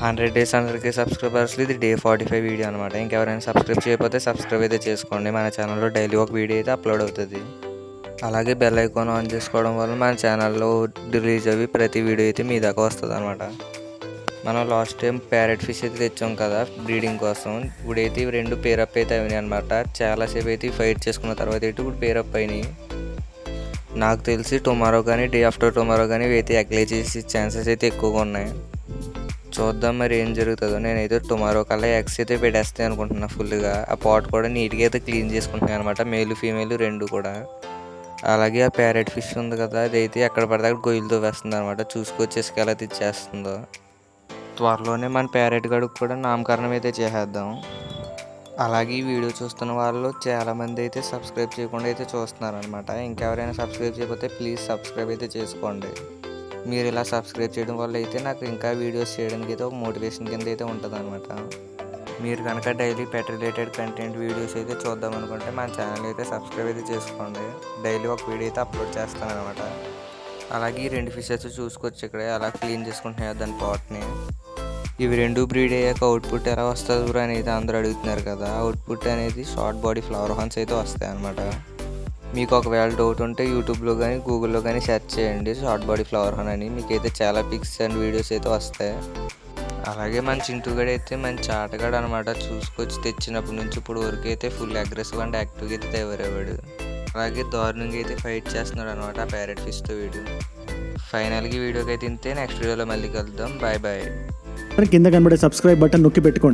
100 days 100K సబ్స్క్రైబర్స్లో ఇది day 45 video అనమాట. ఇంకెవరైనా సబ్స్క్రైబ్ చేయకపోతే సబ్స్క్రైబ్ అయితే చేసుకోండి. మన ఛానల్లో డైలీ ఒక వీడియో అయితే అప్లోడ్ అవుతుంది. అలాగే బెల్ ఐకాన్ ఆన్ చేసుకోవడం వల్ల మన ఛానల్లో రిలీజ్ అవి ప్రతి వీడియో అయితే మీ దాకా వస్తుంది అనమాట. మనం లాస్ట్ టైం ప్యారెట్ ఫిష్ అయితే తెచ్చాం కదా బ్రీడింగ్ కోసం. ఇప్పుడైతే ఇవి 2 పేరప్ అయితే అయినాయి అనమాట. చాలాసేపు అయితే ఫైట్ చేసుకున్న తర్వాత అయితే ఇప్పుడు పేరప్ అయినాయి. నాకు తెలిసి టుమారో కానీ డే ఆఫ్టర్ టుమారో కానీ ఇవి అయితే ఎగ్లే చేసే ఛాన్సెస్ అయితే ఎక్కువగా ఉన్నాయి. చూద్దాం మరి ఏం జరుగుతుందో. నేనైతే టుమారో కల్లా ఎగ్స్ అయితే పెట్టేస్తాయి అనుకుంటున్నా ఫుల్గా. ఆ పాట్ కూడా నీట్గా అయితే క్లీన్ చేసుకుంటున్నాను అనమాట, మేలు ఫీమేల్ 2 కూడా. అలాగే ఆ ప్యారెట్ ఫిష్ ఉంది కదా, అది అయితే ఎక్కడ పడితే అక్కడ గొయ్యిలతో వేస్తుంది అనమాట. చూసుకొచ్చి ఇసుక ఎలా తెచ్చేస్తుందో. త్వరలోనే మన ప్యారెట్ గడుకు కూడా నామకరణం అయితే చేసేద్దాం. అలాగే ఈ వీడియో చూస్తున్న వాళ్ళు చాలామంది అయితే సబ్స్క్రైబ్ చేయకుండా అయితే చూస్తున్నారు అనమాట. ఇంకెవరైనా సబ్స్క్రైబ్ చేయకపోతే ప్లీజ్ సబ్స్క్రైబ్ అయితే చేసుకోండి. మీరు ఇలా సబ్స్క్రైబ్ చేయడం వల్ల అయితే నాకు ఇంకా వీడియోస్ చేయడానికి అయితే ఒక మోటివేషన్ కింద అయితే ఉంటుంది అనమాట. మీరు కనుక డైలీ పెట్ రిలేటెడ్ కంటెంట్ వీడియోస్ అయితే చూద్దాం అనుకుంటే మన ఛానల్ అయితే సబ్స్క్రైబ్ అయితే చేసుకోండి. డైలీ ఒక వీడియో అయితే అప్లోడ్ చేస్తాను అనమాట. అలాగే ఈ 2 ఫిషెస్ చూసుకొచ్చి ఇక్కడ అలా క్లీన్ చేసుకుంటున్నాయి దాని పాట్ని. ఇవి 2 బ్రీడ్ అయ్యాక అవుట్పుట్ ఎలా వస్తుంది బ్రో అనేది అందరూ అడుగుతున్నారు కదా. అవుట్పుట్ అనేది షార్ట్ బాడీ ఫ్లవర్ హార్న్స్ అయితే వస్తాయి అన్నమాట. మీకు ఒకవేళ డౌట్ ఉంటే యూట్యూబ్లో కానీ గూగుల్లో కానీ సెర్చ్ చేయండి షార్ట్ బాడీ ఫ్లవర్ హార్న్ అని. మీకైతే చాలా పిక్స్ అండ్ వీడియోస్ అయితే వస్తాయి. అలాగే మన చింటూగడ అయితే మంచి ఆటగాడు అనమాట. చూసుకొచ్చి తెచ్చినప్పటి నుంచి ఇప్పుడు వరకు అయితే ఫుల్ అగ్రెసివ్ అండ్ యాక్టివ్గా అయితే తయారయ్యాడు. అలాగే దారుణంగా అయితే ఫైట్ చేస్తున్నాడు అనమాట ఆ ప్యారెట్ ఫిష్తో వీడియో. ఫైనల్గా వీడియోకి అయితే ఇంతే. నెక్స్ట్ వీడియోలో మళ్ళీ కలుద్దాం. Bye bye. కింద కనబడే సబ్స్క్రైబ్ బటన్ నొక్కి పెట్టుకోండి.